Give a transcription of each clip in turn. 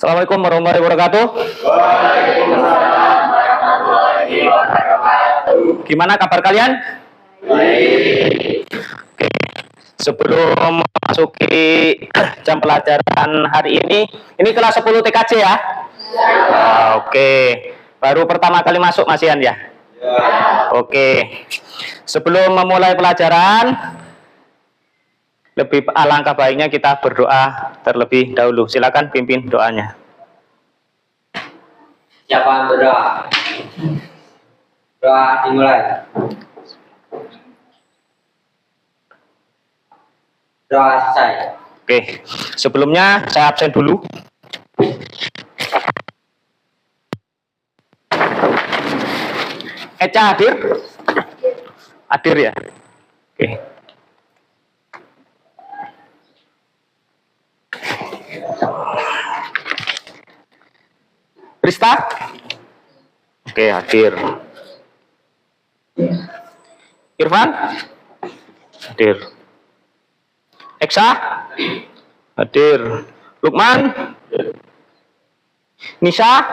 Assalamualaikum warahmatullahi wabarakatuh. Waalaikumsalam warahmatullahi wabarakatuh. Gimana kabar kalian? Baik. Oke. Sebelum memasuki jam pelajaran hari ini kelas 10 TKJ ya? Oke. Baru pertama kali masuk Mas Ian ya? Oke. Sebelum memulai pelajaran, lebih alangkah baiknya kita berdoa terlebih dahulu. Silakan pimpin doanya. Siapa berdoa? Doa dimulai. Doa selesai. Oke, sebelumnya saya absen dulu. Eca hadir? Hadir ya? Oke. Rista? Oke, hadir. Irfan? Hadir. Eksa? Hadir. Lukman? Nisa?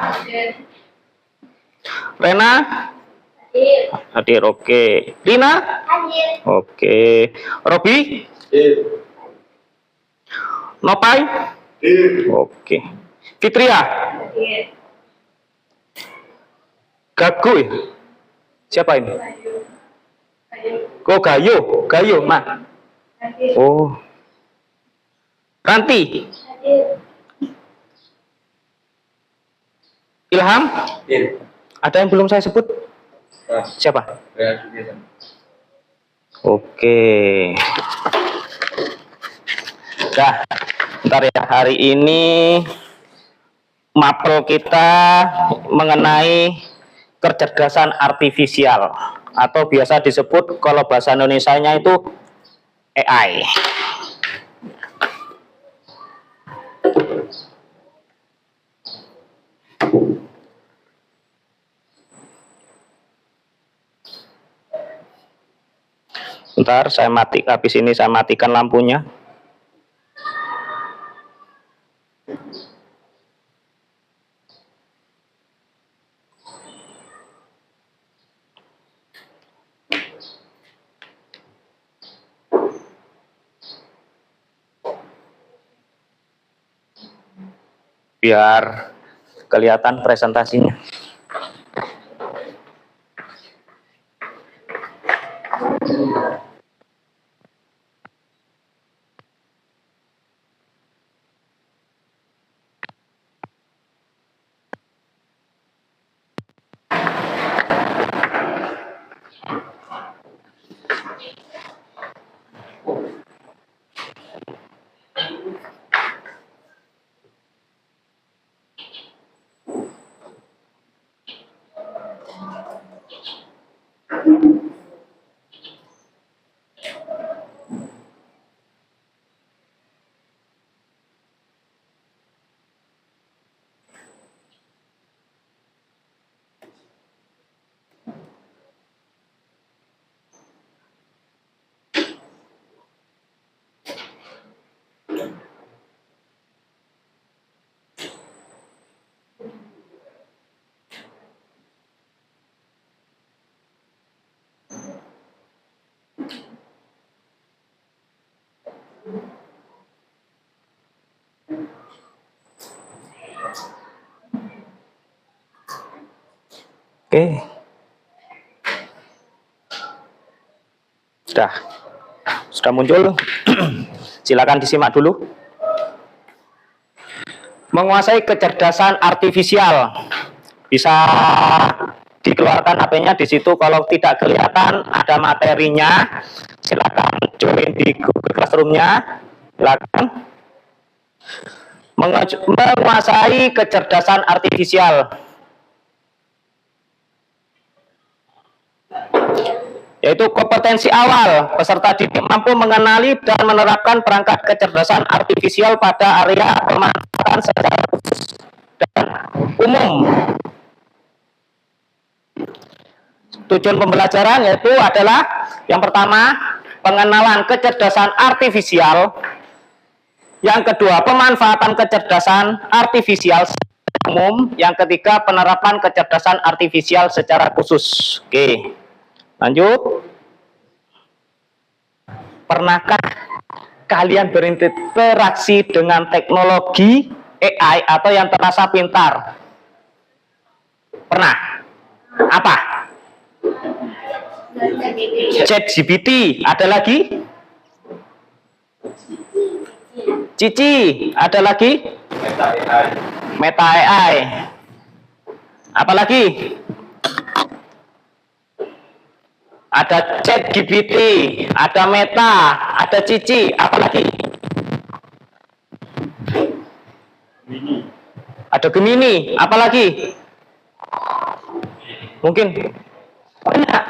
Rena? Hadir. Oke. Rina? Hadir. Oke. Robi? Nopai? Oke. Fitria? Hadir. Gagu ya? Siapa ini? Hadir. Oh, Gayo, Ma. Hadir. Oh. Ranti? Hadir. Ilham? Ada yang belum saya sebut? Siapa? Oke. Nah, bentar ya. Hari ini mapel kita mengenai kecerdasan artifisial atau biasa disebut kalau bahasa Indonesianya itu AI. Bentar, habis ini saya matikan lampunya. Biar kelihatan presentasinya. Oke. Sudah muncul. Silakan disimak dulu. Menguasai kecerdasan artifisial. Bisa dikeluarkan HP-nya di situ. Kalau tidak kelihatan ada materinya, silakan join di Google Classroom-nya. Silakan. Menguasai kecerdasan artifisial, yaitu kompetensi awal peserta didik mampu mengenali dan menerapkan perangkat kecerdasan artifisial pada area pemanfaatan secara khusus dan umum. Tujuan pembelajaran yaitu adalah yang pertama, pengenalan kecerdasan artifisial. Yang kedua, pemanfaatan kecerdasan artifisial umum. Yang ketiga, penerapan kecerdasan artifisial secara khusus. Oke, lanjut. Pernahkah kalian berinteraksi dengan teknologi AI atau yang terasa pintar? Pernah? Apa? ChatGPT. Ada lagi? Cici. Ada lagi? Meta AI. Apa lagi? Ada ChatGPT, ada Meta, ada Cici. Apa lagi? Ada Gemini. Apa lagi? Mungkin banyak.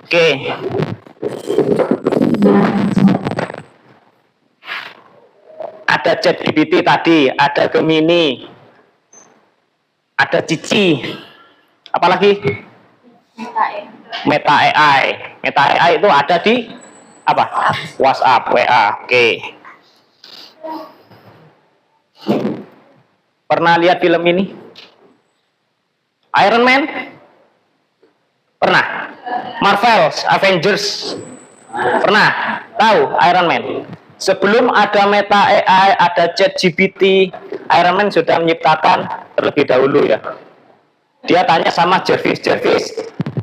Oke. Ada ChatGPT tadi, ada Gemini, ada Cici. Apa lagi? Meta AI. Meta AI itu ada di apa? WhatsApp, WA. Oke. Pernah lihat film ini? Iron Man? Pernah? Marvel, Avengers? Pernah? Tahu Iron Man? Sebelum ada Meta AI, ada ChatGPT, Iron Man sudah menciptakan terlebih dahulu ya. Dia tanya sama Jarvis,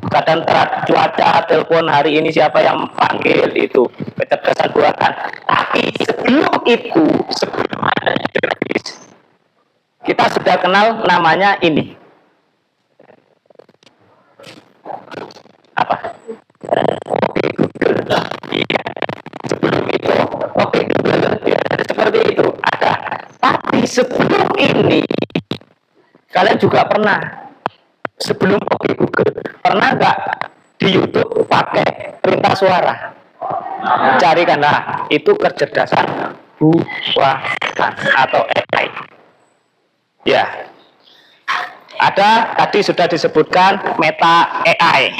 keadaan cuaca, telepon hari ini siapa yang panggil, itu kecerdasan buatan. Tapi sebelum itu, sebelum ada Jarvis, kita sudah kenal namanya ini. Apa? Oke Google. Iya. Sebelum itu, oke Google. Ya, seperti itu ada. Tapi sebelum ini, kalian juga pernah. Sebelum oke Google, pernah nggak di YouTube pakai perintah suara? Carikanlah, itu kecerdasan buatan atau AI. Ya, ada tadi sudah disebutkan Meta AI.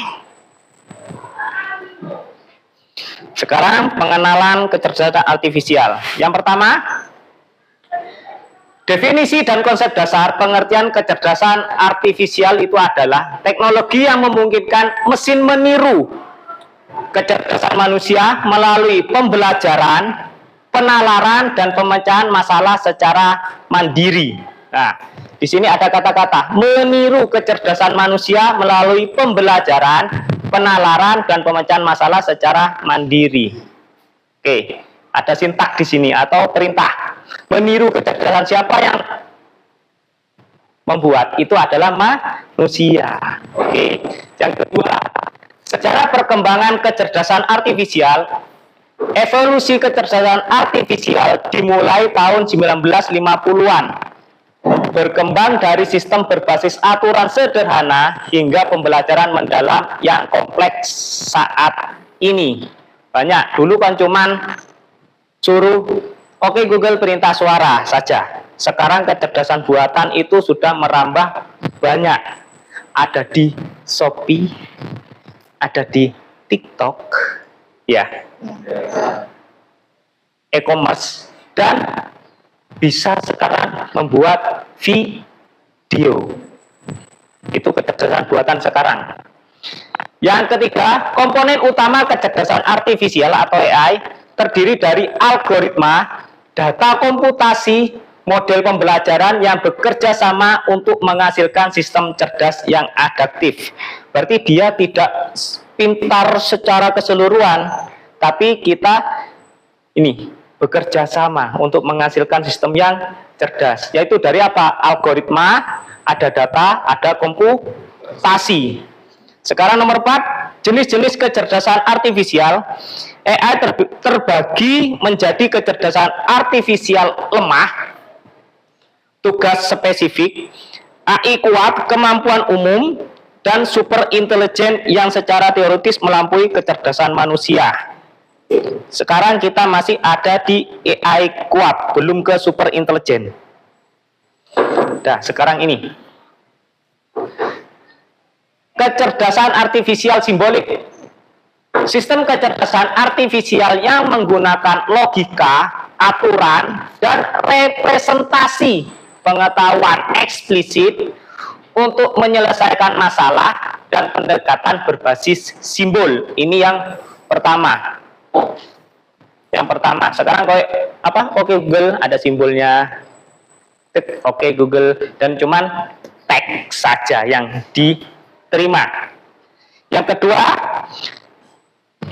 Sekarang pengenalan kecerdasan artifisial. Yang pertama, definisi dan konsep dasar pengertian kecerdasan artifisial itu adalah teknologi yang memungkinkan mesin meniru kecerdasan manusia melalui pembelajaran, penalaran, dan pemecahan masalah secara mandiri. Nah, di sini ada kata-kata meniru kecerdasan manusia melalui pembelajaran, penalaran, dan pemecahan masalah secara mandiri. Oke, ada sintak di sini atau perintah. Meniru kecerdasan siapa yang membuat? Itu adalah manusia. Oke. Yang kedua, secara perkembangan kecerdasan artifisial, evolusi kecerdasan artifisial dimulai tahun 1950-an. Berkembang dari sistem berbasis aturan sederhana hingga pembelajaran mendalam yang kompleks saat ini. Banyak. Dulu kan cuman suruh oke Google perintah suara saja. Sekarang kecerdasan buatan itu sudah merambah banyak. Ada di Shopee, ada di TikTok, ya, e-commerce, dan bisa sekarang membuat video. Itu kecerdasan buatan sekarang. Yang ketiga, komponen utama kecerdasan artifisial atau AI terdiri dari algoritma, data komputasi, model pembelajaran yang bekerja sama untuk menghasilkan sistem cerdas yang adaptif. Berarti dia tidak pintar secara keseluruhan, tapi kita ini bekerja sama untuk menghasilkan sistem yang cerdas. Yaitu dari apa? Algoritma, ada data, ada komputasi. Sekarang nomor 4, jenis-jenis kecerdasan artifisial. AI terbagi menjadi kecerdasan artifisial lemah, tugas spesifik, AI kuat, kemampuan umum, dan super intelijen yang secara teoritis melampaui kecerdasan manusia. Sekarang kita masih ada di AI kuat, belum ke super intelijen. Nah, sekarang ini kecerdasan artifisial simbolik. Sistem kecerdasan artifisial yang menggunakan logika aturan dan representasi pengetahuan eksplisit untuk menyelesaikan masalah dan pendekatan berbasis simbol. Ini yang pertama. Yang pertama. Sekarang Oke Google ada simbolnya. Oke Google, dan cuman teks saja yang diterima. Yang kedua,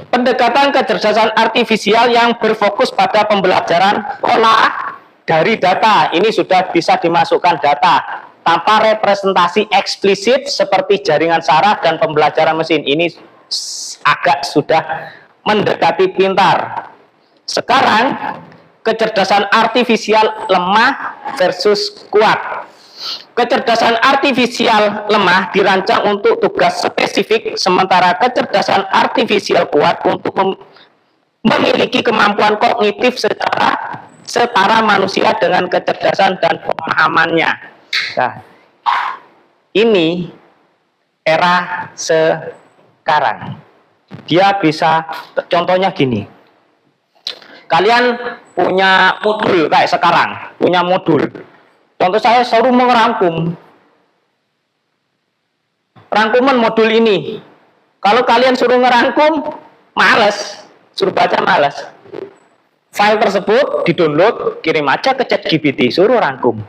pendekatan kecerdasan artifisial yang berfokus pada pembelajaran pola dari data. Ini sudah bisa dimasukkan data tanpa representasi eksplisit seperti jaringan saraf dan pembelajaran mesin. Ini agak sudah mendekati pintar. Sekarang, kecerdasan artifisial lemah versus kuat. Kecerdasan artifisial lemah dirancang untuk tugas spesifik, sementara kecerdasan artifisial kuat untuk memiliki kemampuan kognitif secara setara manusia dengan kecerdasan dan pemahamannya. Nah, ini era sekarang. Dia bisa, contohnya gini. Kalian punya modul kayak sekarang, punya modul. Contoh saya suruh merangkum. Rangkuman modul ini. Kalau kalian suruh ngerangkum, males. Suruh baca males. File tersebut di-download, kirim aja ke ChatGPT, suruh rangkum.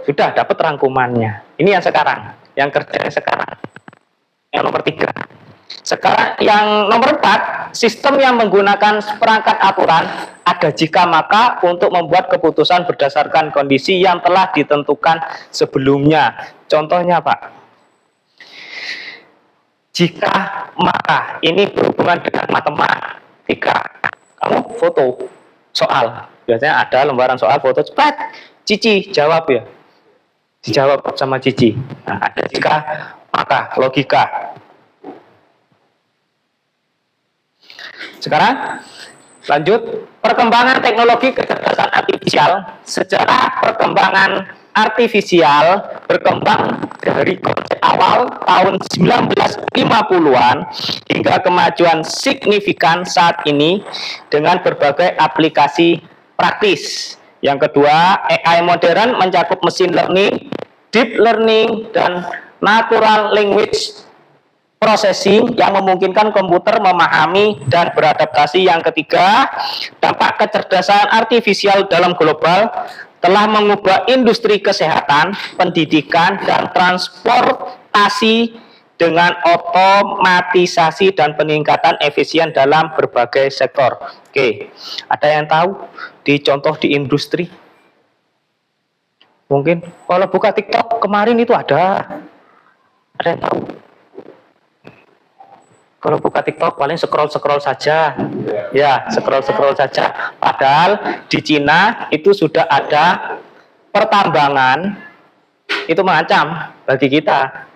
Sudah dapat rangkumannya. Ini yang sekarang, yang kerja sekarang. Yang nomor 3. Sekarang yang nomor 4, sistem yang menggunakan perangkat aturan ada jika maka untuk membuat keputusan berdasarkan kondisi yang telah ditentukan sebelumnya. Contohnya Pak, jika maka ini berhubungan dengan matematika. Kamu foto soal, biasanya ada lembaran soal foto, cepat Cici jawab ya, dijawab sama Cici. Nah, ada jika maka logika. Sekarang lanjut, perkembangan teknologi kecerdasan artifisial. Secara perkembangan artifisial berkembang dari konsep awal tahun 1950-an hingga kemajuan signifikan saat ini dengan berbagai aplikasi praktis. Yang kedua, AI modern mencakup machine learning, deep learning, dan natural language processing yang memungkinkan komputer memahami dan beradaptasi. Yang ketiga, dampak kecerdasan artifisial dalam global telah mengubah industri kesehatan, pendidikan, dan transportasi dengan otomatisasi dan peningkatan efisien dalam berbagai sektor. Oke, ada yang tahu di contoh di industri? Mungkin kalau buka TikTok kemarin itu ada yang tahu? Kalau buka TikTok paling scroll saja, ya scroll saja. Padahal di Cina itu sudah ada pertambangan, itu mengancam bagi kita.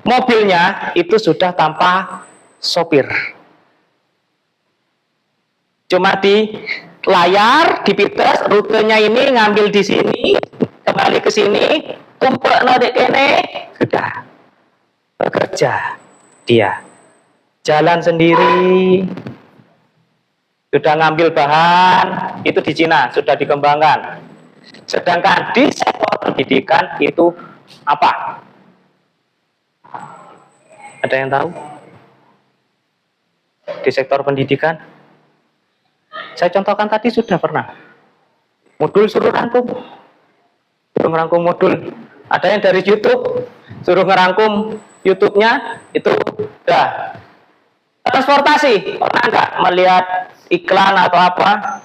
Mobilnya itu sudah tanpa sopir, cuma di layar, di pites, rutenya ini ngambil di sini, kembali ke sini, tumpuk nodek kene, sudah bekerja dia. Jalan sendiri, sudah ngambil bahan, itu di Cina sudah dikembangkan. Sedangkan di sektor pendidikan itu apa? Ada yang tahu? Di sektor pendidikan, saya contohkan tadi sudah pernah. Modul suruh rangkum modul. Ada yang dari YouTube, suruh ngerangkum YouTube-nya, itu udah. Transportasi, pernah nggak melihat iklan atau apa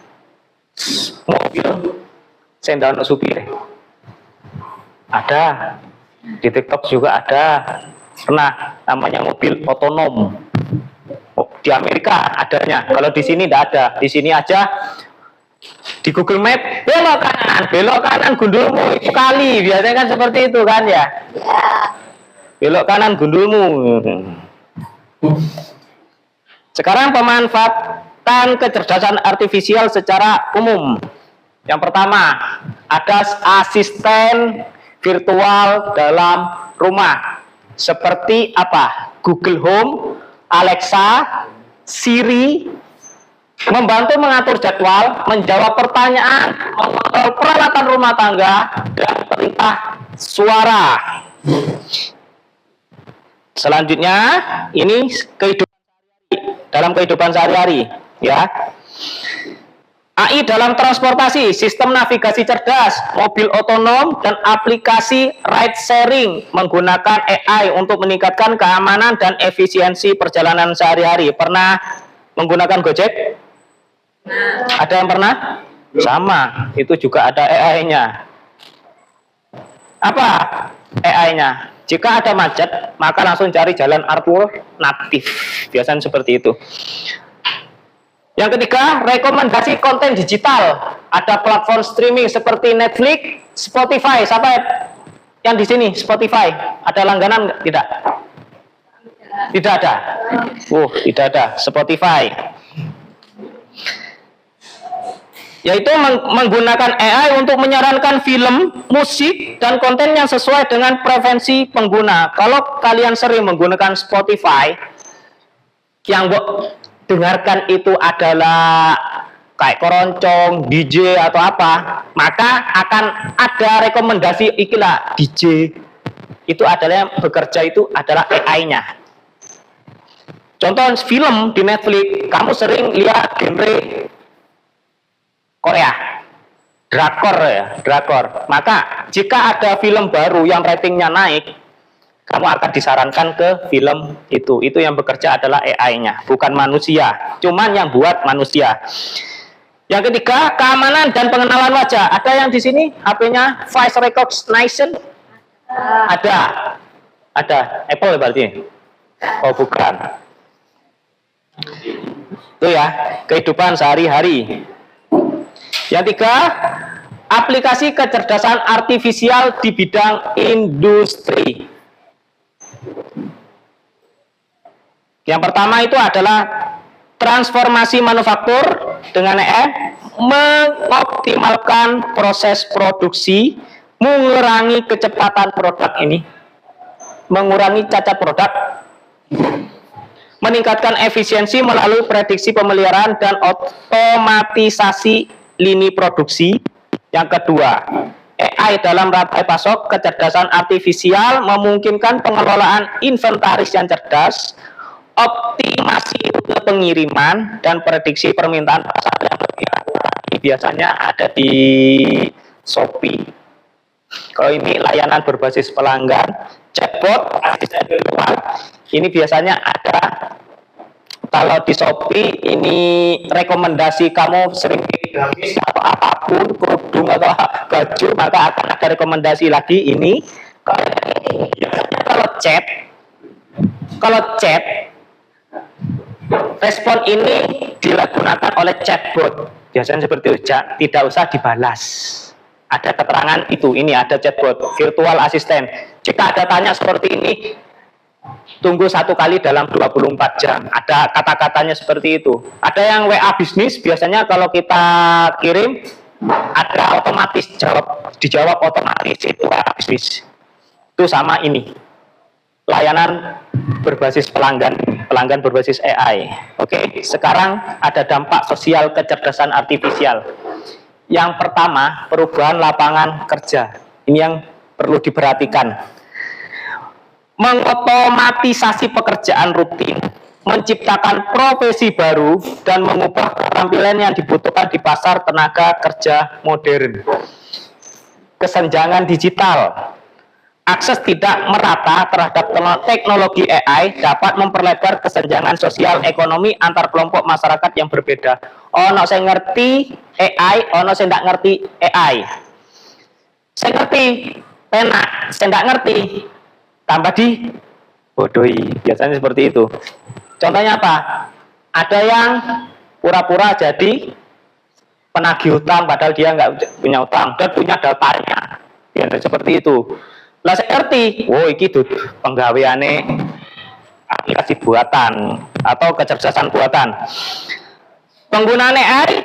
mobil sendal supir? Ada, di TikTok juga ada. Pernah, namanya mobil otonom. Di Amerika adanya, kalau di sini tidak ada. Di sini aja di Google Map, belok kanan gundulmu, itu kali, biasanya kan seperti itu kan ya. Belok kanan gundulmu. Sekarang pemanfaatan kecerdasan artifisial secara umum. Yang pertama, ada asisten virtual dalam rumah. Seperti apa? Google Home, Alexa, Siri, membantu mengatur jadwal, menjawab pertanyaan, mengontrol peralatan rumah tangga, dan perintah suara. Selanjutnya, ini dalam kehidupan sehari-hari, ya. AI dalam transportasi, sistem navigasi cerdas, mobil otonom, dan aplikasi ride sharing menggunakan AI untuk meningkatkan keamanan dan efisiensi perjalanan sehari-hari. Pernah menggunakan Gojek? Ada yang pernah? Sama, itu juga ada AI-nya. Apa AI-nya? Jika ada macet, maka langsung cari jalan alternatif. Biasanya seperti itu. Yang ketiga, rekomendasi konten digital. Ada platform streaming seperti Netflix, Spotify. Siapa yang di sini Spotify? Ada langganan? Tidak? Tidak ada. Tidak ada Spotify. Yaitu menggunakan AI untuk menyarankan film, musik, dan konten yang sesuai dengan preferensi pengguna. Kalau kalian sering menggunakan Spotify, yang dengarkan itu adalah kayak keroncong, DJ atau apa, maka akan ada rekomendasi ikilah DJ. Itu adalah yang bekerja itu adalah AI-nya. Contoh film di Netflix, kamu sering lihat genre Korea, drakor ya, drakor. Maka jika ada film baru yang ratingnya naik, kamu akan disarankan ke film itu. Itu yang bekerja adalah AI-nya, bukan manusia. Cuman yang buat manusia. Yang ketiga, keamanan dan pengenalan wajah. Ada yang di sini HP-nya voice recognition? Ada. Ada. Apple berarti? Oh, bukan. Itu ya, kehidupan sehari-hari. Yang tiga, aplikasi kecerdasan artifisial di bidang industri. Yang pertama itu adalah transformasi manufaktur dengan AI, mengoptimalkan proses produksi, mengurangi kecepatan produk ini, mengurangi cacat produk, meningkatkan efisiensi melalui prediksi pemeliharaan dan otomatisasi lini produksi. Yang kedua, AI dalam rantai pasok kecerdasan artifisial memungkinkan pengelolaan inventaris yang cerdas, optimasi rute pengiriman, dan prediksi permintaan pasar yang lebih akurat. Biasanya ada di Shopee. Kalau ini layanan berbasis pelanggan, chatbot, asisten virtual, ini biasanya ada. Kalau di Shopee ini rekomendasi kamu sering gamis atau apapun, kerudung atau baju, maka akan ada rekomendasi lagi ini. Kalau chat, respon ini digunakan oleh chatbot. Biasanya seperti itu, tidak usah dibalas. Ada keterangan itu, ini ada chatbot, virtual assistant. Jika ada tanya seperti ini, tunggu 1 kali dalam 24 jam. Ada kata-katanya seperti itu. Ada yang WA bisnis, biasanya kalau kita kirim, ada otomatis dijawab otomatis, itu WA bisnis. Itu sama ini. Layanan berbasis pelanggan berbasis AI. Oke, sekarang ada dampak sosial kecerdasan artifisial. Yang pertama, perubahan lapangan kerja. Ini yang perlu diperhatikan. Mengotomatisasi pekerjaan rutin, menciptakan profesi baru, dan mengubah keterampilan yang dibutuhkan di pasar tenaga kerja modern. Kesenjangan digital. Akses tidak merata terhadap teknologi AI dapat memperlebar kesenjangan sosial ekonomi antar kelompok masyarakat yang berbeda. Ono saya ngerti AI, ono saya tidak ngerti AI. Saya ngerti penak, saya tidak ngerti. Tambah di bodohi, biasanya seperti itu. Contohnya apa? Ada yang pura-pura jadi penagih utang padahal dia nggak punya utang dan punya datanya. Biasanya seperti itu. Lah saya ngerti, iki tuh penggaweane aplikasi buatan atau kecerdasan buatan. Penggunaan AI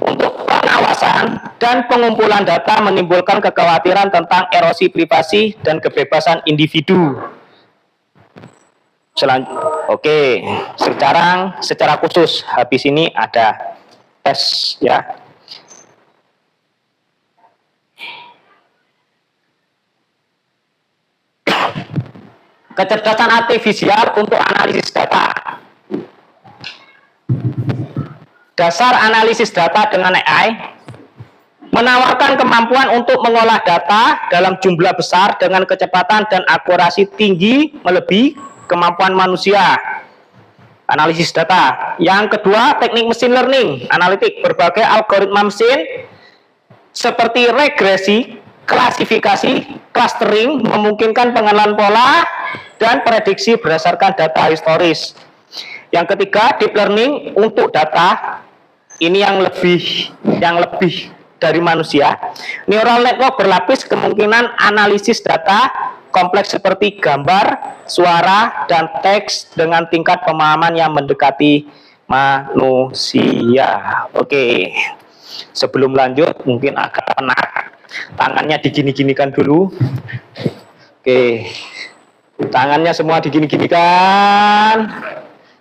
untuk pengawasan dan pengumpulan data menimbulkan kekhawatiran tentang erosi privasi dan kebebasan individu. Oke, secara khusus habis ini ada tes ya. Kecerdasan artifisial untuk analisis data. Dasar analisis data dengan AI menawarkan kemampuan untuk mengolah data dalam jumlah besar dengan kecepatan dan akurasi tinggi melebihi kemampuan manusia. Analisis data. Yang kedua, teknik machine learning, analitik. Berbagai algoritma mesin seperti regresi, klasifikasi, clustering memungkinkan pengenalan pola dan prediksi berdasarkan data historis. Yang ketiga, deep learning untuk data. Ini yang lebih dari manusia. Neural network berlapis kemungkinan analisis data kompleks seperti gambar, suara, dan teks dengan tingkat pemahaman yang mendekati manusia. Oke. Sebelum lanjut, mungkin agak penat. Tangannya digini-ginikan dulu. Oke. Tangannya semua digini-ginikan.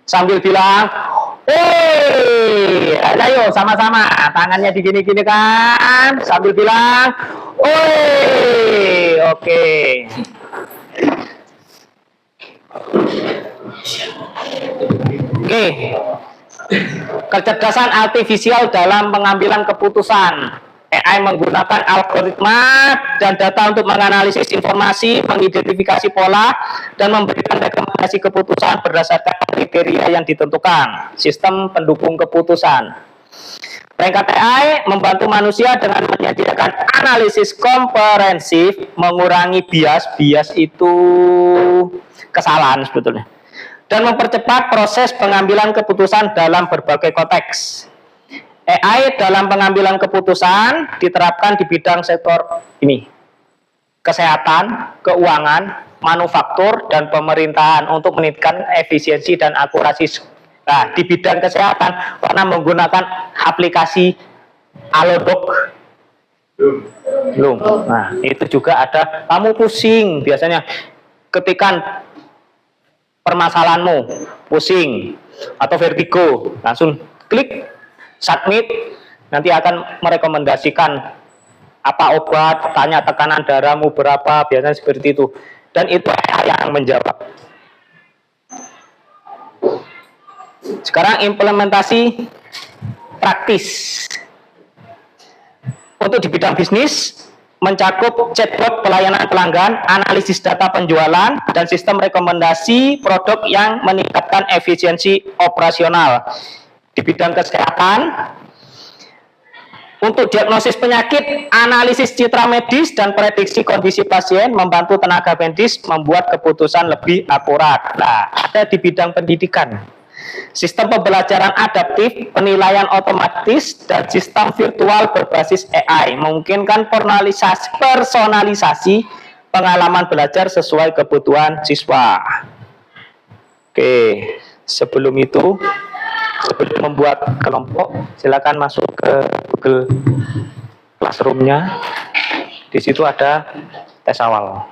Sambil bilang, "Woi!" Ayo sama-sama. Tangannya digini-ginikan. Sambil bilang, "Woi!" Oke. Oke. Kecerdasan artifisial dalam pengambilan keputusan. AI menggunakan algoritma dan data untuk menganalisis informasi, mengidentifikasi pola, dan memberikan rekomendasi keputusan berdasarkan kriteria yang ditentukan. Sistem pendukung keputusan. Perangkat AI membantu manusia dengan menyediakan analisis komprehensif, mengurangi bias. Bias itu kesalahan sebetulnya. Dan mempercepat proses pengambilan keputusan dalam berbagai konteks. AI dalam pengambilan keputusan diterapkan di bidang sektor ini: kesehatan, keuangan, manufaktur, dan pemerintahan untuk meningkatkan efisiensi dan akurasi. Nah, di bidang kesehatan karena menggunakan aplikasi Halodoc. Belum. Nah, itu juga ada. Kamu pusing biasanya ketikan permasalahanmu, pusing atau vertigo, langsung klik submit, nanti akan merekomendasikan apa obat, tanya tekanan darahmu berapa, biasanya seperti itu, dan itu yang menjawab. Sekarang implementasi praktis untuk di bidang bisnis, mencakup chatbot pelayanan pelanggan, analisis data penjualan, dan sistem rekomendasi produk yang meningkatkan efisiensi operasional. Di bidang kesehatan, untuk diagnosis penyakit, analisis citra medis, dan prediksi kondisi pasien, membantu tenaga medis membuat keputusan lebih akurat. Nah, ada di bidang pendidikan, sistem pembelajaran adaptif, penilaian otomatis, dan sistem virtual berbasis AI, memungkinkan personalisasi pengalaman belajar sesuai kebutuhan siswa. Oke, sebelum membuat kelompok, silakan masuk ke Google Classroom-nya. Di situ ada tes awal.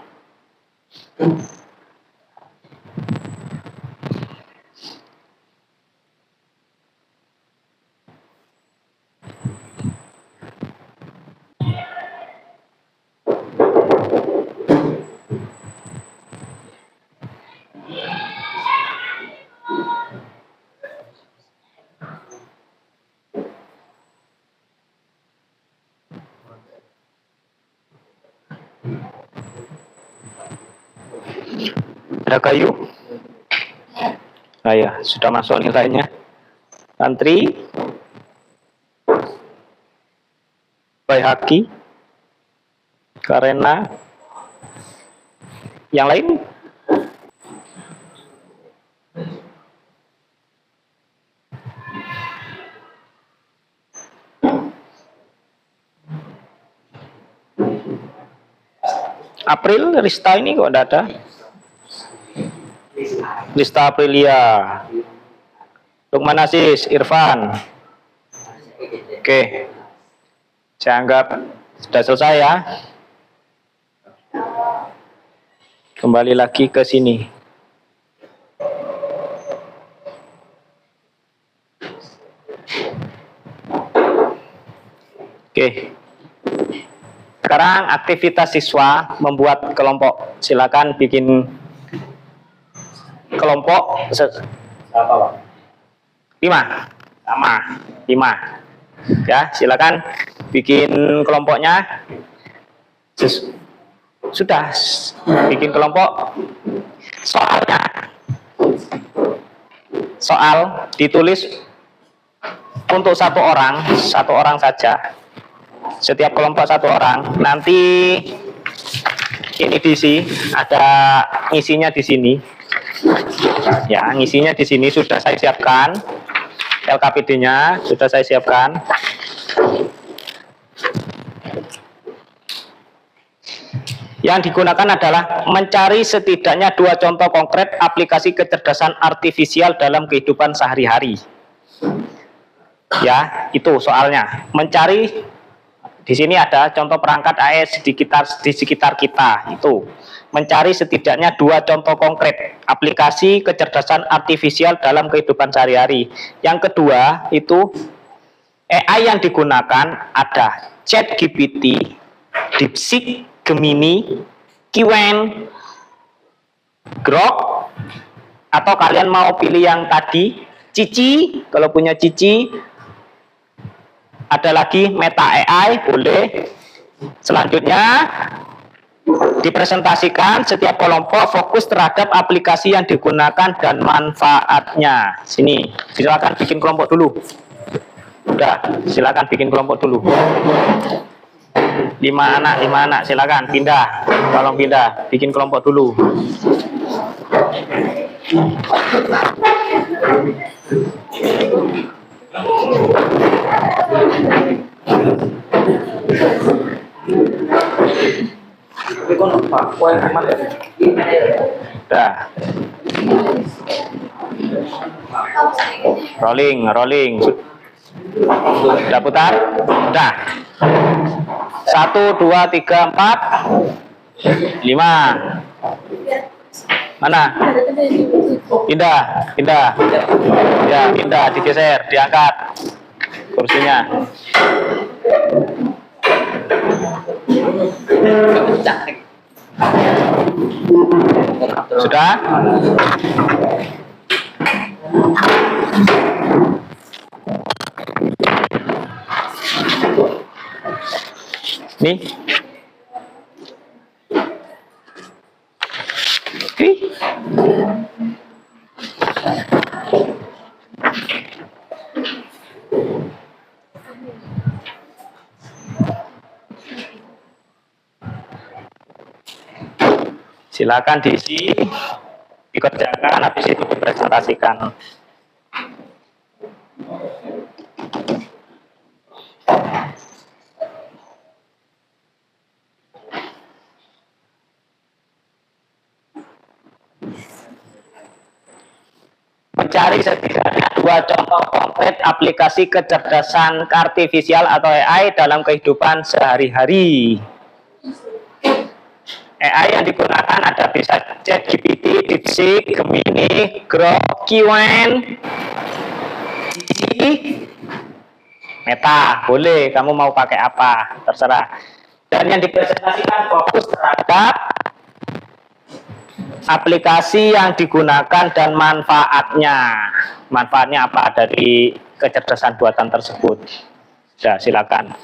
Ada kayu? Nah ya, sudah masuk nilainya. Santri, Baihaqi, Karena, yang lain? April, Rista ini kok tidak ada? Rista Aprilia, Lukman Aziz, Irfan. Oke, saya anggap sudah selesai ya. Kembali lagi ke sini. Oke. Sekarang aktivitas siswa membuat kelompok. Silakan bikin kelompok. Berapa, Pak? 5. Sama. 5. Ya, silakan bikin kelompoknya. Sudah bikin kelompok. Soal ditulis untuk satu orang saja. Setiap kelompok 1 orang. Nanti ini diisi, ada ngisinya di sini. Ya, ngisinya di sini sudah saya siapkan. LKPD-nya sudah saya siapkan. Yang digunakan adalah mencari setidaknya 2 contoh konkret aplikasi kecerdasan artifisial dalam kehidupan sehari-hari. Ya, itu soalnya. Mencari, di sini ada contoh perangkat AES di sekitar kita. Itu mencari setidaknya 2 contoh konkret aplikasi kecerdasan artifisial dalam kehidupan sehari-hari. Yang kedua itu AI yang digunakan ada ChatGPT, DeepSeek, Gemini, Kiwen, Grok, atau kalian mau pilih yang tadi Cici, kalau punya Cici. Ada lagi Meta AI, boleh. Selanjutnya dipresentasikan setiap kelompok fokus terhadap aplikasi yang digunakan dan manfaatnya. Sini, silakan bikin kelompok dulu. Udah, silakan bikin kelompok dulu. 5 anak, silakan pindah. Tolong pindah, bikin kelompok dulu. Dah. Rolling. Sudah putar? Dah. 1, 2, 3, 4, 5. Mana? Pindah. Ya, pindah, digeser, diangkat kursinya. Sudah? Nih. Oke. Silakan diisi, dikerjakan, habis itu dipresentasikan. Mencari setidaknya 2 contoh konkret aplikasi kecerdasan artifisial atau AI dalam kehidupan sehari-hari. AI yang digunakan ada bisa ChatGPT, DeepSeek, Gemini, Grok, Kiwen, Meta. Boleh, kamu mau pakai apa, terserah. Dan yang dipresentasikan fokus terhadap aplikasi yang digunakan dan manfaatnya. Manfaatnya apa dari kecerdasan buatan tersebut? Ya, silakan.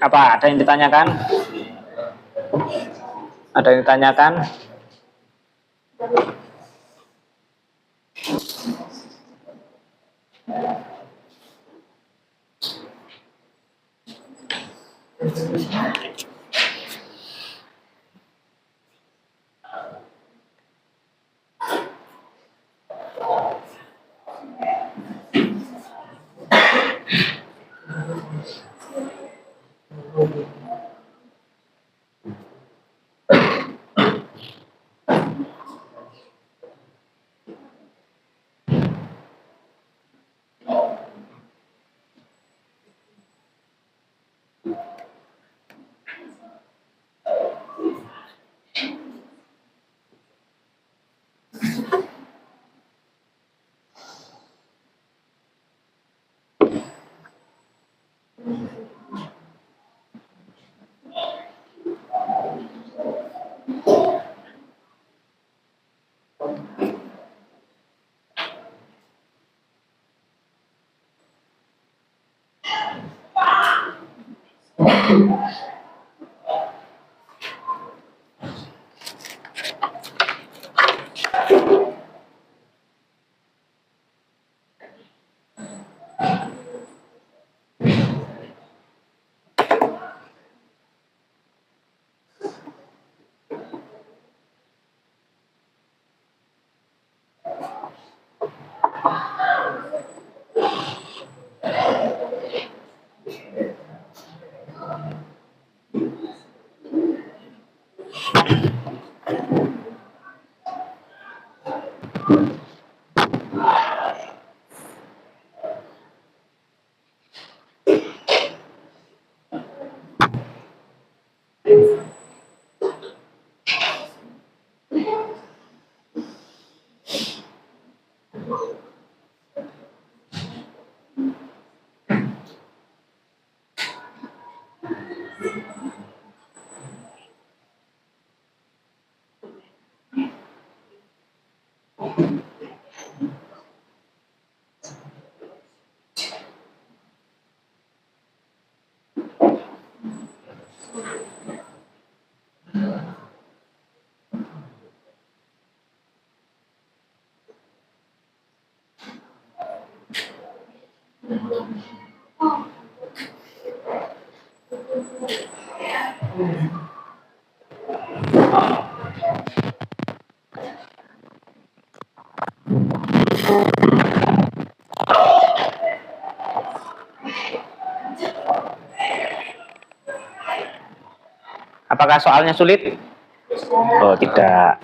Apa? Ada yang ditanyakan? Ada yang ditanyakan? Apakah soalnya sulit? Oh, tidak.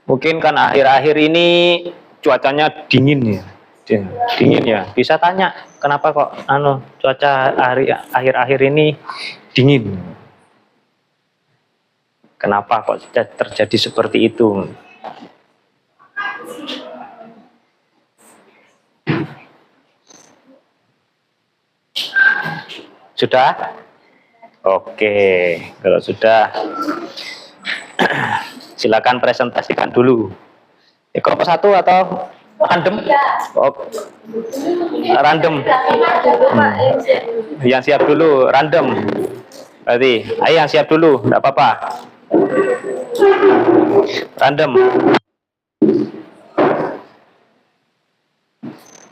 Mungkin kan akhir-akhir ini cuacanya dingin ya. Dingin ya. Bisa tanya kenapa kok cuaca akhir-akhir ini dingin? Kenapa kok terjadi seperti itu? Sudah? Oke, kalau sudah silakan presentasikan dulu. Kelompok 1 atau random? Oh, random. Yang siap dulu, random. Berarti, ayo yang siap dulu, enggak apa-apa. Random.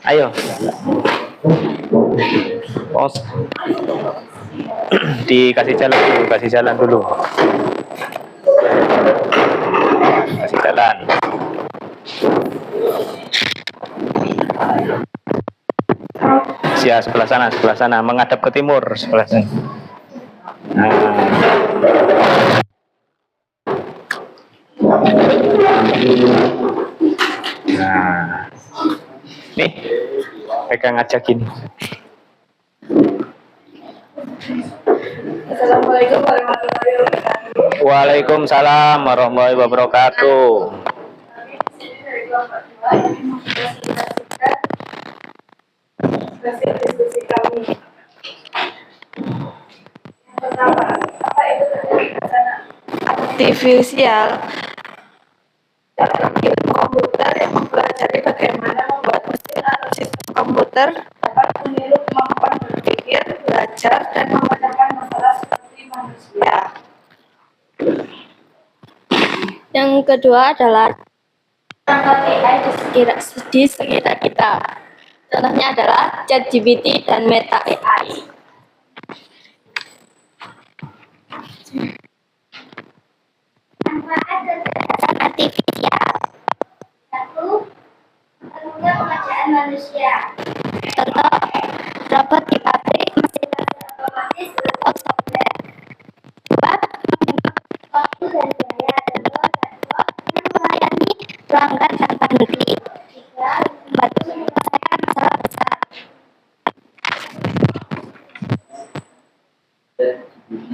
Ayo. Oh, dikasih jalan dulu, kasih jalan dulu. Kasih jalan. Siap, sebelah sana, menghadap ke timur, sebelah sana. Nah, nih, pegang aja gini. Assalamualaikum warahmatullahi wabarakatuh. Waalaikumsalam warahmatullahi wabarakatuh. Hasil diskusi kami. Yang pertama, apa itu kecerdasan artifisial? Dalam ilmu komputer yang mempelajari bagaimana membuat mesin atau sistem komputer dapat meniru kemampuan berpikir, belajar, dan memecahkan masalah seperti manusia. Yang kedua adalah perangkat AI di sekitar kita. Contohnya adalah ChatGPT dan Meta AI. Manfaat kecerdasan artifisial. 1. Mempermudah pekerjaan manusia. Contoh, robot di pabrik, mesin Otomatis atau software. 2. Menghemat waktu dan biaya. Contoh, yang melayani pelanggan tanpa henti. 3. Membantu menyelesaikan masalah besar.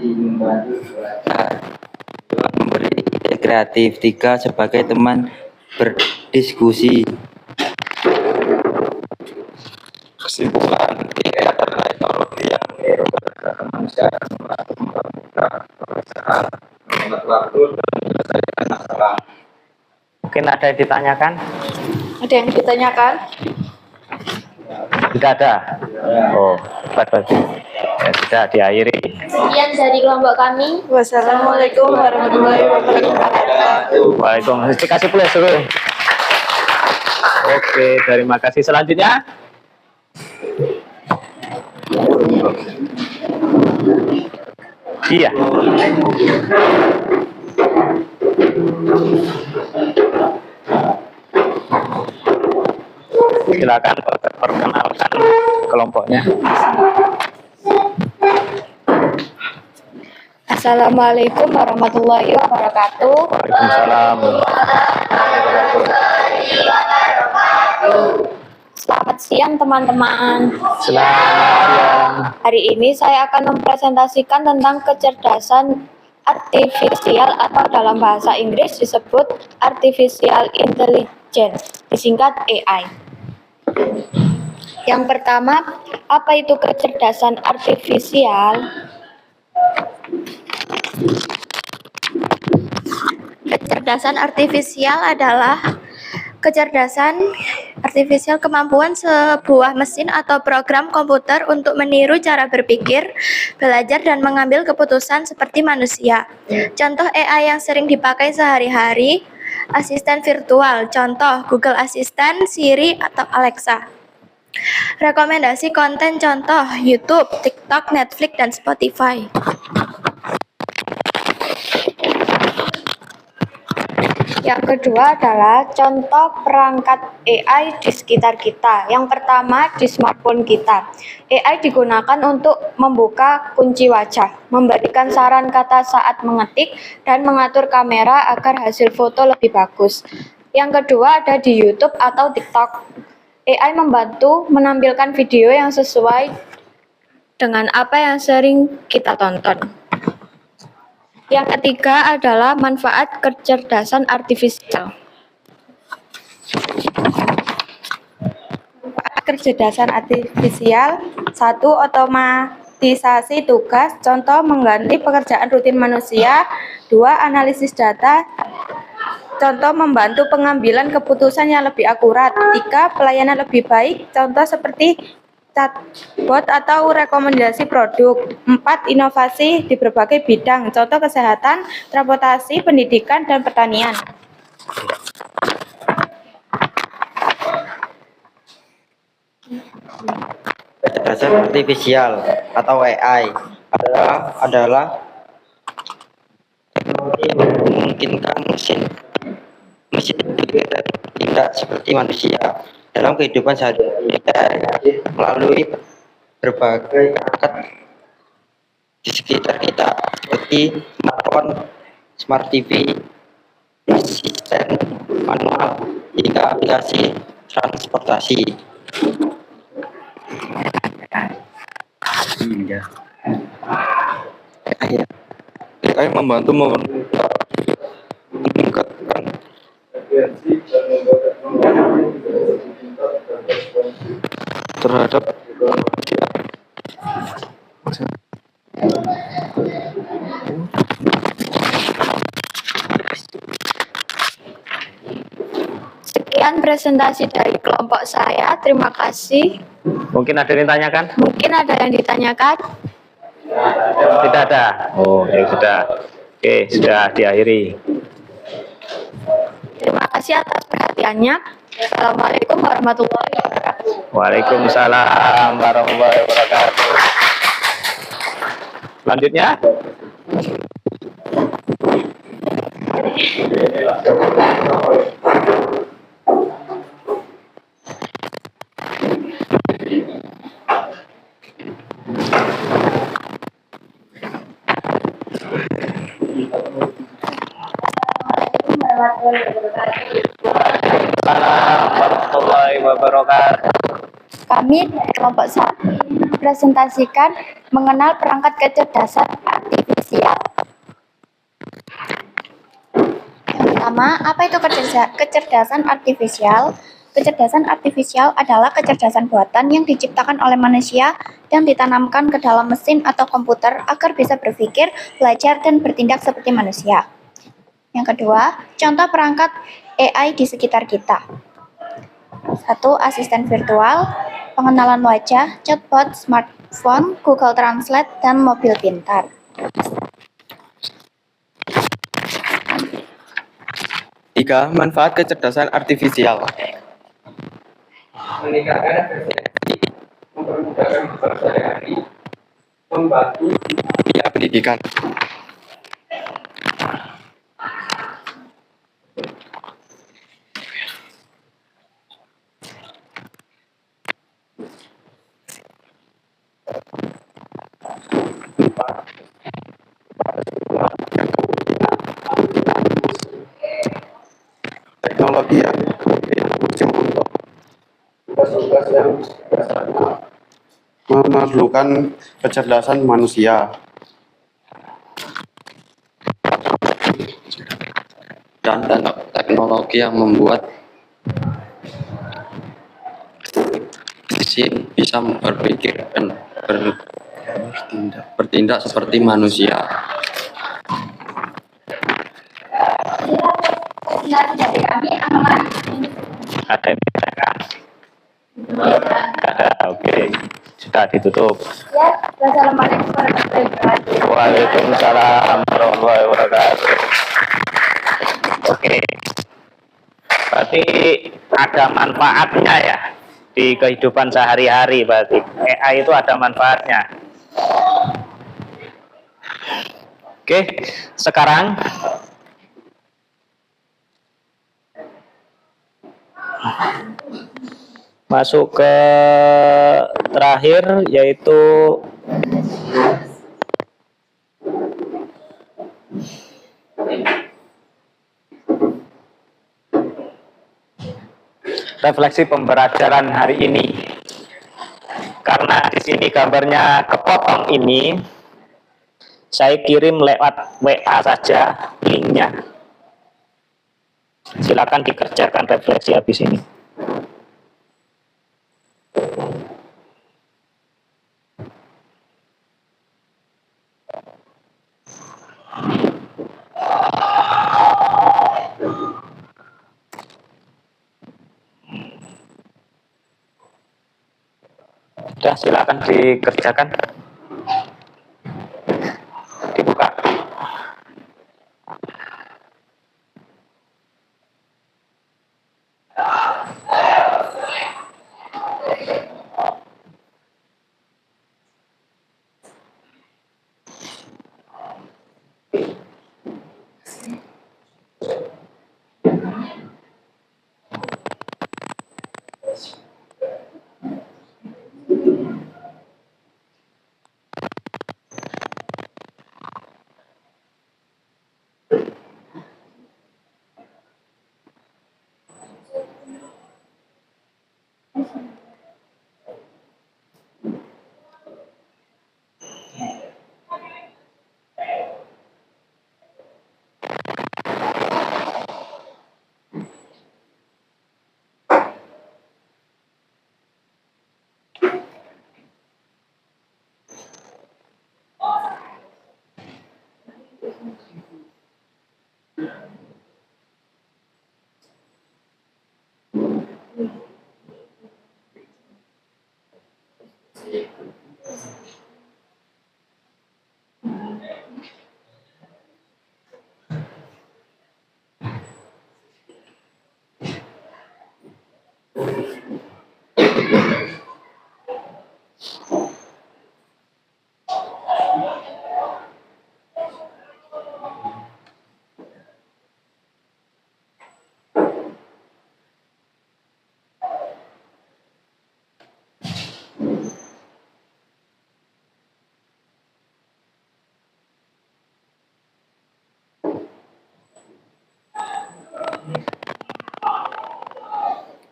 Membantu belajar. 2. Memberi ide kreatif. 3. Sebagai teman berdiskusi. Kesimpulan, AI adalah teknologi yang meniru pergerakan manusia dan mempermudah pekerjaan, menghemat waktu dan menyelesaikan masalah. Mungkin ada yang ditanyakan? Ada yang ditanyakan? Tidak ada. Oh, baik. Ya, sudah diakhiri. Sekian dari kelompok kami. Wassalamualaikum warahmatullahi wabarakatuh. Waalaikumsalam. Dikasih plus dulu. Oke, terima kasih. Selanjutnya. Iya. Silakan perkenalkan kelompoknya. Assalamualaikum warahmatullahi wabarakatuh. Waalaikumsalam. Selamat siang teman-teman. Selamat siang. Hari ini saya akan mempresentasikan tentang kecerdasan artifisial atau dalam bahasa Inggris disebut artificial intelligence, disingkat AI. Yang pertama, apa itu kecerdasan artifisial? Kecerdasan artifisial adalah kecerdasan artifisial kemampuan sebuah mesin atau program komputer untuk meniru cara berpikir, belajar, dan mengambil keputusan seperti manusia. Contoh AI yang sering dipakai sehari-hari, asisten virtual, contoh Google Assistant, Siri, atau Alexa. Rekomendasi konten contoh YouTube, TikTok, Netflix, dan Spotify. Yang kedua adalah contoh perangkat AI di sekitar kita. Yang pertama di smartphone kita. AI digunakan untuk membuka kunci wajah, memberikan saran kata saat mengetik, dan mengatur kamera agar hasil foto lebih bagus. Yang kedua ada di YouTube atau TikTok. AI membantu menampilkan video yang sesuai dengan apa yang sering kita tonton. Yang ketiga adalah manfaat kecerdasan artifisial. Manfaat kecerdasan artifisial, 1. Otomatisasi tugas, contoh mengganti pekerjaan rutin manusia. 2. Analisis data, contoh membantu pengambilan keputusan yang lebih akurat. 3. Pelayanan lebih baik, contoh seperti chatbot atau rekomendasi produk. 4. Inovasi di berbagai bidang, contoh kesehatan, transportasi, pendidikan, dan pertanian. Kecerdasan artifisial atau AI adalah teknologi yang memungkinkan mesin tidak seperti manusia dalam kehidupan sehari-hari melalui berbagai perangkat di sekitar kita seperti smartphone, smart TV, asisten manual, hingga aplikasi transportasi. AI membantu meningkatkan terhadap manusia. Sekian presentasi dari kelompok saya. Terima kasih. Mungkin ada yang ditanyakan? Mungkin ada yang ditanyakan. Tidak ada. Oh, ya sudah. Oke, sudah diakhiri. Terima kasih atas perhatiannya. Assalamualaikum warahmatullahi wabarakatuh. Waalaikumsalam warahmatullahi wabarakatuh. Selanjutnya, Waalaikumsalam warahmatullahi wabarakatuh. Kami kelompok 1 presentasikan mengenal perangkat kecerdasan artifisial. Yang pertama, apa itu kecerdasan artifisial? Kecerdasan artifisial adalah kecerdasan buatan yang diciptakan oleh manusia dan ditanamkan ke dalam mesin atau komputer agar bisa berpikir, belajar, dan bertindak seperti manusia. Yang kedua, contoh perangkat AI di sekitar kita. 1. Asisten virtual, pengenalan wajah, chatbot, smartphone, Google Translate, dan mobil pintar. Tiga, manfaat kecerdasan artifisial. Meningkatkan efisiensi, mempermudahkan sehari-hari, membantu Dunia pendidikan. teknologi yang kemudian ujung untuk tugas-tugas yang memerlukan kecerdasan manusia. Dan teknologi yang membuat mesin bisa berpikir dan bertindak seperti manusia. Dari kami aman. Ada yang ditanyakan? Ada, oke. Sudah ditutup. Ya, wassalamualaikum warahmatullahi wabarakatuh. Waalaikumsalam warahmatullahi wabarakatuh. Oke. Berarti ada manfaatnya ya di kehidupan sehari-hari, berarti AI itu ada manfaatnya. Oke, sekarang Masuk ke terakhir yaitu refleksi pembelajaran hari ini. Karena di sini gambarnya kepotong ini, saya kirim lewat WA saja linknya. Silakan dikerjakan refleksi habis ini. Sudah, silakan dikerjakan. Dibuka.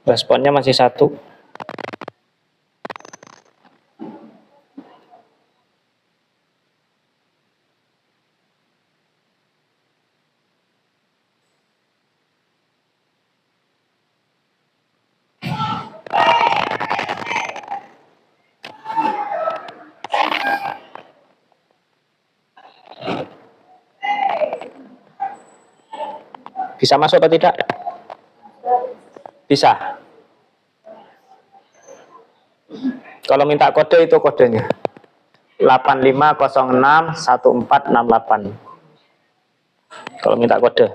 Responnya masih 1. Bisa masuk atau tidak? Bisa. Kalau minta kode itu kodenya 85061468. Kalau minta kode.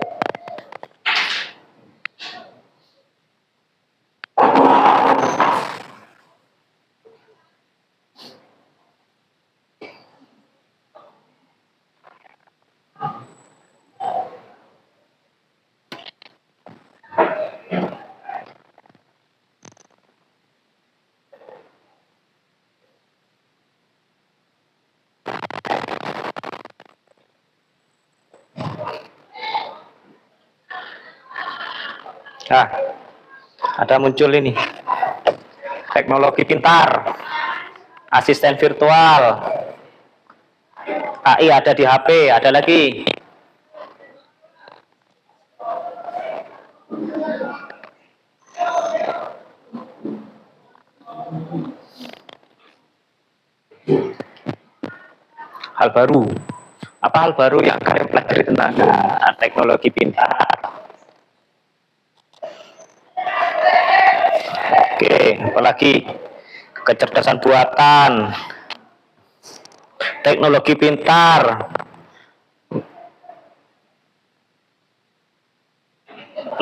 Nah, ada muncul ini. Teknologi pintar. Asisten virtual. AI ada di HP, ada lagi. Hal baru. Apa hal baru yang kalian pelajari tentang teknologi pintar? Oke, apalagi kecerdasan buatan, teknologi pintar,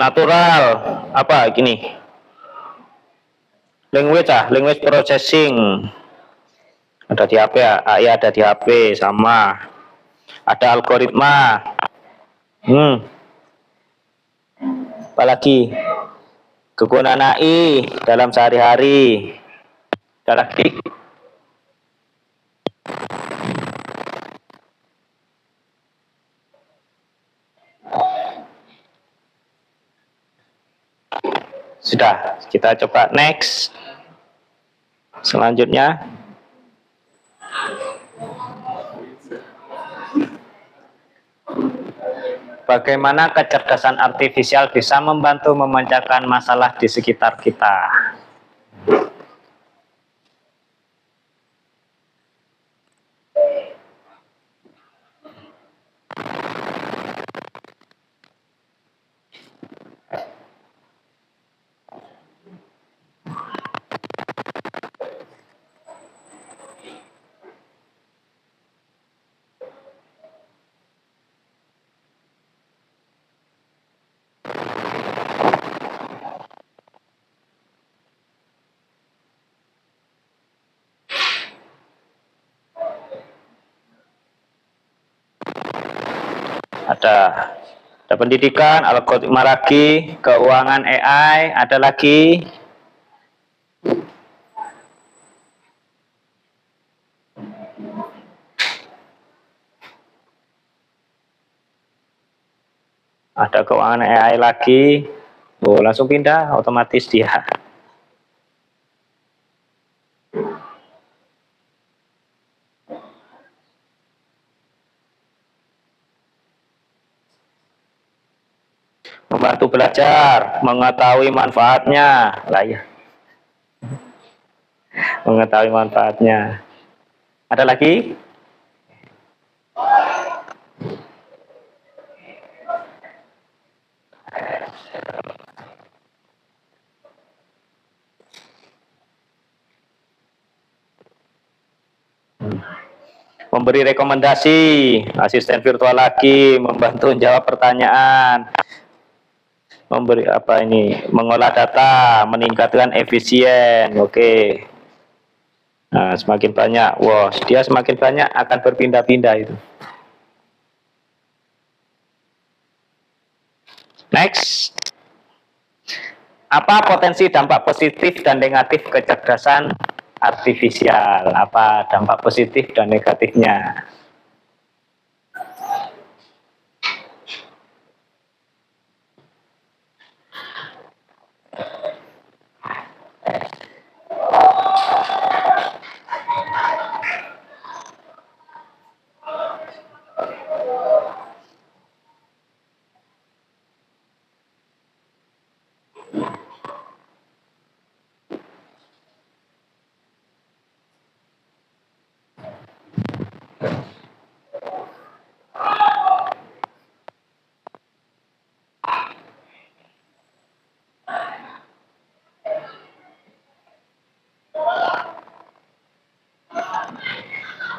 natural, apa gini? Language processing. Ada di HP, AI ada di HP sama. Ada algoritma. Apalagi kegunaan AI dalam sehari-hari. Ada lagi? Sudah, kita coba next. Selanjutnya. Bagaimana kecerdasan artifisial bisa membantu memecahkan masalah di sekitar kita? Ada pendidikan, algoritma lagi, keuangan AI, ada lagi. Ada keuangan AI lagi. Oh, langsung pindah otomatis dia. Membantu belajar, mengetahui manfaatnya. Lah ya. Mengetahui manfaatnya. Ada lagi? Memberi rekomendasi, asisten virtual lagi, membantu jawab pertanyaan, memberi apa ini, mengolah data, meningkatkan efisien. Oke. Nah, semakin banyak, wah, dia semakin banyak akan berpindah-pindah itu. Next. Apa potensi dampak positif dan negatif kecerdasan artifisial? Apa dampak positif dan negatifnya?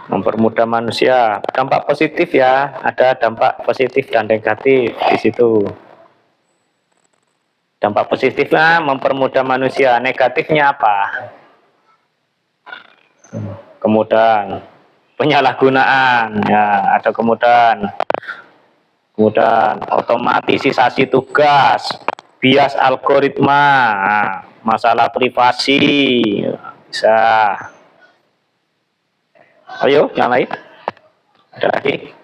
Mempermudah manusia, dampak positif ya, ada dampak positif dan negatif di situ. Dampak positifnya mempermudah manusia, negatifnya apa? Kemudahan, penyalahgunaan, ya ada kemudahan otomatisasi tugas, bias algoritma, masalah privasi, bisa. Ayo, yang lain. Ada lagi?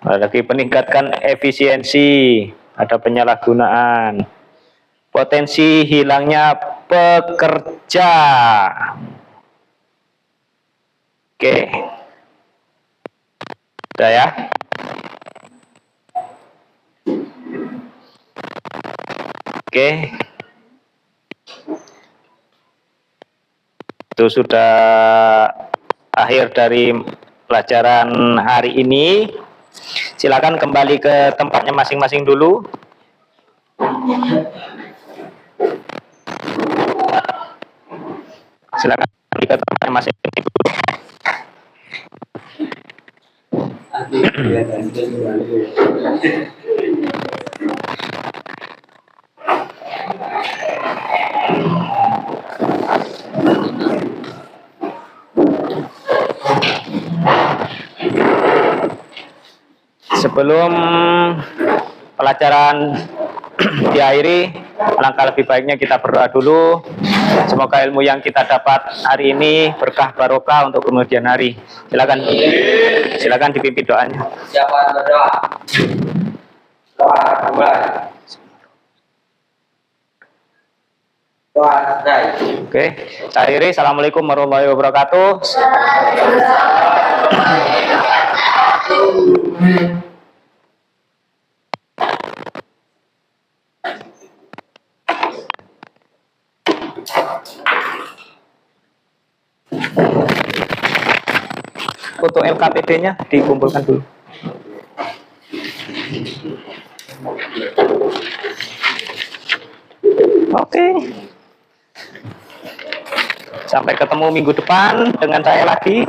Ada lagi, peningkatkan efisiensi, ada penyalahgunaan, potensi hilangnya pekerja. Oke. Sudah ya? Oke. Itu sudah akhir dari pelajaran hari ini. Silakan kembali ke tempatnya masing-masing dulu. Silakan kembali ke tempatnya masing-masing dulu. Sebelum pelajaran diakhiri. Alangkah lebih baiknya kita berdoa dulu. Semoga ilmu yang kita dapat hari ini berkah barokah untuk kemudian hari. Silakan dipimpin doanya. Siapa yang berdoa? Doa mulai. Doa selesai. Oke, saya akhiri. Assalamualaikum warahmatullahi wabarakatuh. Untuk LKPD-nya dikumpulkan dulu. Oke. Sampai ketemu minggu depan dengan saya lagi.